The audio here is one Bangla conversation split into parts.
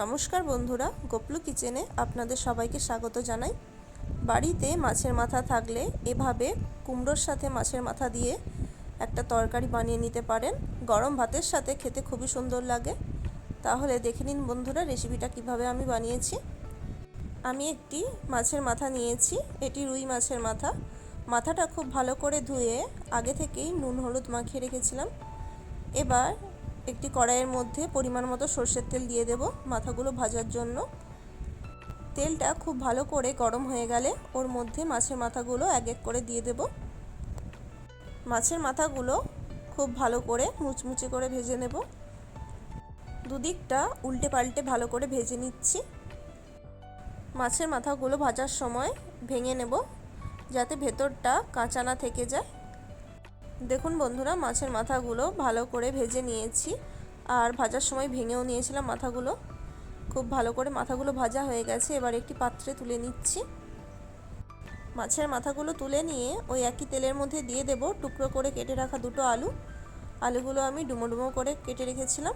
নমস্কার বন্ধুরা, গোপলু কিচেনে আপনাদের সবাইকে স্বাগত জানাই। বাড়িতে মাছের মাথা থাকলে এভাবে কুমড়োর সাথে মাছের মাথা দিয়ে একটা তরকারি বানিয়ে নিতে পারেন। গরম ভাতের সাথে খেতে খুবই সুন্দর লাগে। তাহলে দেখে নিন বন্ধুরা রেসিপিটা কিভাবে আমি বানিয়েছি। আমি একটি মাছের মাথা নিয়েছি, এটি রুই মাছের মাথা। মাথাটা খুব ভালো করে ধুয়ে আগে থেকেই নুন হলুদ মাখিয়ে রেখেছিলাম। এবার একটি কড়াইয়ের মধ্যে পরিমাণ মতো সরষের তেল দিয়ে দেব মাথাগুলো ভাজার জন্য। তেলটা খুব ভালো করে গরম হয়ে গেলে ওর মধ্যে মাছের মাথাগুলো এক এক করে দিয়ে দেব। মাছের মাথাগুলো খুব ভালো করে মুচমুচে করে ভেজে নেব। দুদিকটা উল্টে পাল্টে ভালো করে ভেজে নিচ্ছি। মাছের মাথাগুলো ভাজার সময় ভেঙে নেব যাতে ভেতরটা কাঁচা না থেকে যায়। দেখুন বন্ধুরা, মাছের মাথাগুলো ভালো করে ভেজে নিয়েছি আর ভাজার সময় ভেঙেও নিয়েছিলাম মাথাগুলো। খুব ভালো করে মাথাগুলো ভাজা হয়ে গেছে। এবার একটি পাত্রে তুলে নিচ্ছি। মাছের মাথাগুলো তুলে নিয়ে ওই একই তেলের মধ্যে দিয়ে দেব টুকরো করে কেটে রাখা দুটো আলু। আলুগুলো আমি ডুমো ডুমো করে কেটে রেখেছিলাম।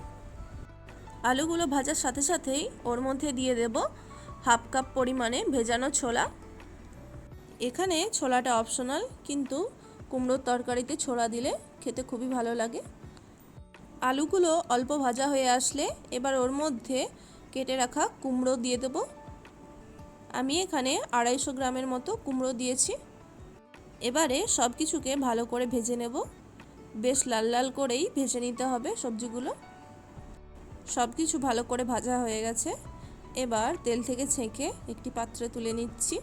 আলুগুলো ভাজার সাথে সাথেই ওর মধ্যে দিয়ে দেব হাফ কাপ পরিমাণে ভেজানো ছোলা। এখানে ছোলাটা অপশনাল, কিন্তু কুমড়োর তরকারিতে ছোলা দিলে খেতে খুবই ভালো লাগে। আলুগুলো অল্প ভাজা হয়ে আসলে এবার ওর মধ্যে কেটে রাখা কুমড়ো দিয়ে দেব। আমি এখানে 250 গ্রামের মতো কুমড়ো দিয়েছি। এবারে সব কিছুকে ভালো করে ভেজে নেব। বেশ লাল লাল করেই ভেজে নিতে হবে সবজিগুলো। সব কিছু ভালো করে ভাজা হয়ে গেছে। এবার তেল থেকে ছেঁকে একটি পাত্রে তুলে নিচ্ছি।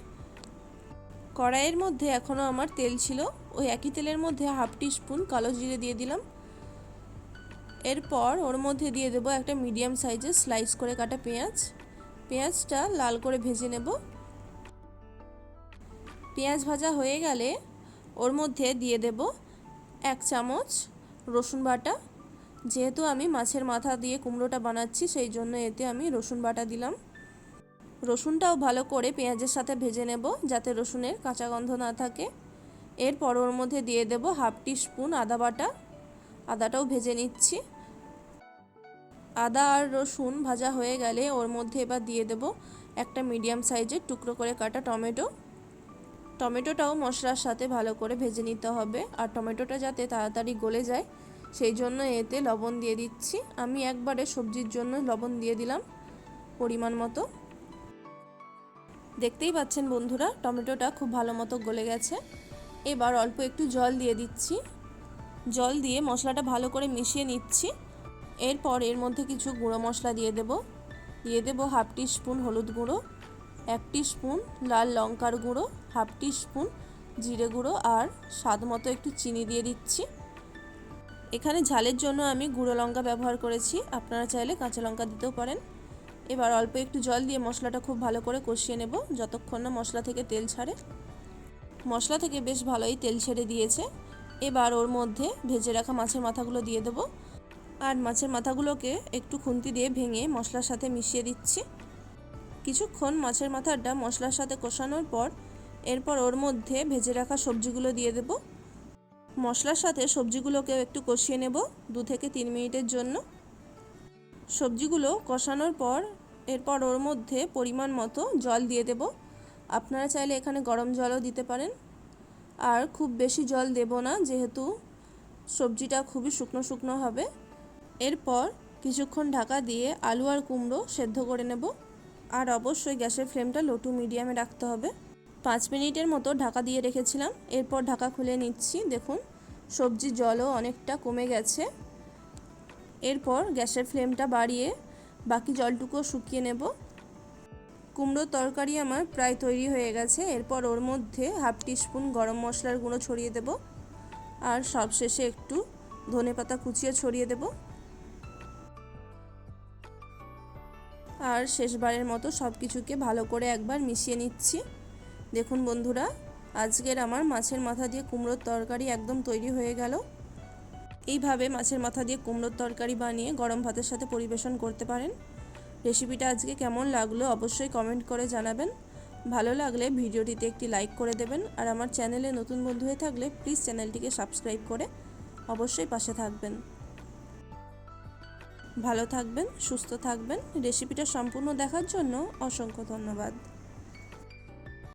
কড়াইয়ের মধ্যে এখনও আমার তেল ছিল, ওই একই তেলের মধ্যে হাফ টিস্পুন কালো জিরে দিয়ে দিলাম। এরপর ওর মধ্যে দিয়ে দেবো একটা মিডিয়াম সাইজের স্লাইস করে কাটা পেঁয়াজ। পেঁয়াজটা লাল করে ভেজে নেব। পেঁয়াজ ভাজা হয়ে গেলে ওর মধ্যে দিয়ে দেব 1 চামচ রসুন বাটা। যেহেতু আমি মাছের মাথা দিয়ে কুমড়োটা বানাচ্ছি সেই জন্য এতে আমি রসুন বাটা দিলাম। রসুনটাও ভালো করে পেঁয়াজের সাথে ভেজে নেব যাতে রসুনের কাঁচা গন্ধ না থাকে। এরপর ওর মধ্যে দিয়ে দেব হাফ টিস্পুন আদা বাটা। আদাটাও ভেজে নিচ্ছি। আদা আর রসুন ভাজা হয়ে গেলে ওর মধ্যে এবার দিয়ে দেব একটা মিডিয়াম সাইজের টুকরো করে কাটা টমেটো। টমেটোটাও মশলার সাথে ভালো করে ভেজে নিতে হবে, আর টমেটোটা যাতে তাড়াতাড়ি গলে যায় সেই জন্য এতে লবণ দিয়ে দিচ্ছি। আমি একবারে সবজির জন্য লবণ দিয়ে দিলাম পরিমাণ মতো। দেখতেই পাচ্ছেন বন্ধুরা, টমেটোটা খুব ভালো মতো গলে গেছে। এবার অল্প একটু জল দিয়ে দিচ্ছি। জল দিয়ে মশলাটা ভালো করে মিশিয়ে নিচ্ছি। এরপর এর মধ্যে কিছু গুঁড়ো মশলা দিয়ে দেব হাফ টিস্পুন হলুদ গুঁড়ো, 1 টিস্পুন লাল লঙ্কার গুঁড়ো, হাফ টিস্পুন জিরে গুঁড়ো আর স্বাদ মতো একটু চিনি দিয়ে দিচ্ছি। এখানে ঝালের জন্য আমি গুঁড়ো লঙ্কা ব্যবহার করেছি, আপনারা চাইলে কাঁচা লঙ্কা দিতেও পারেন। এবার অল্প একটু জল দিয়ে মশলাটা খুব ভালো করে কষিয়ে নেব যতক্ষণ না মশলা থেকে তেল ছাড়ে। মশলা থেকে বেশ ভালোই তেল ছেড়ে দিয়েছে। এবার ওর মধ্যে ভেজে রাখা মাছের মাথাগুলো দিয়ে দেবো আর মাছের মাথাগুলোকে একটু খুন্তি দিয়ে ভেঙে মশলার সাথে মিশিয়ে দিচ্ছি। কিছুক্ষণ মাছের মাথাটা মশলার সাথে কষানোর পর এরপর ওর মধ্যে ভেজে রাখা সবজিগুলো দিয়ে দেব। মশলার সাথে সবজিগুলোকেও একটু কষিয়ে নেব 2 থেকে 3 মিনিটের জন্য। সবজিগুলো কষানোর পর এরপর ওর মধ্যে পরিমাণ মতো জল দিয়ে দেব। আপনারা চাইলে এখানে গরম জলও দিতে পারেন। আর খুব বেশি জল দেব না, যেহেতু সবজিটা খুবই শুকনো শুকনো হবে। এরপর কিছুক্ষণ ঢাকা দিয়ে আলু আর কুমড়ো সেদ্ধ করে নেব। আর অবশ্যই গ্যাসের ফ্লেমটা লো টু মিডিয়ামে রাখতে হবে। 5 মিনিটের মতো ঢাকা দিয়ে রেখেছিলাম। এরপর ঢাকা খুলে নিচ্ছি। দেখুন সবজির জলও অনেকটা কমে গেছে। এরপর গ্যাসের ফ্লেমটা বাড়িয়ে বাকি জলটুকুও শুকিয়ে নেব। কুমড়োর তরকারি আমার প্রায় তৈরি হয়ে গেছে। এরপর ওর মধ্যে হাফ টিস্পুন গরম মশলার গুঁড়ো ছড়িয়ে দেব আর সবশেষে একটু ধনেপাতা কুচিয়ে ছড়িয়ে দেব। আর শেষবারের মতো সব কিছুকে ভালো করে একবার মিশিয়ে নিচ্ছি। দেখুন বন্ধুরা, আজকের আমার মাছের মাথা দিয়ে কুমড়োর তরকারি একদম তৈরি হয়ে গেল। এইভাবে মাছের মাথা দিয়ে কুমড়োর তরকারি বানিয়ে গরম ভাতের সাথে পরিবেশন করতে পারেন। রেসিপিটা আজকে কেমন লাগলো অবশ্যই কমেন্ট করে জানাবেন। ভালো লাগলে ভিডিওটিতে একটি লাইক করে দেবেন। আর আমার চ্যানেলে নতুন বন্ধু হয়ে থাকলে প্লিজ চ্যানেলটিকে সাবস্ক্রাইব করে অবশ্যই পাশে থাকবেন। ভালো থাকবেন, সুস্থ থাকবেন। রেসিপিটা সম্পূর্ণ দেখার জন্য অসংখ্য ধন্যবাদ।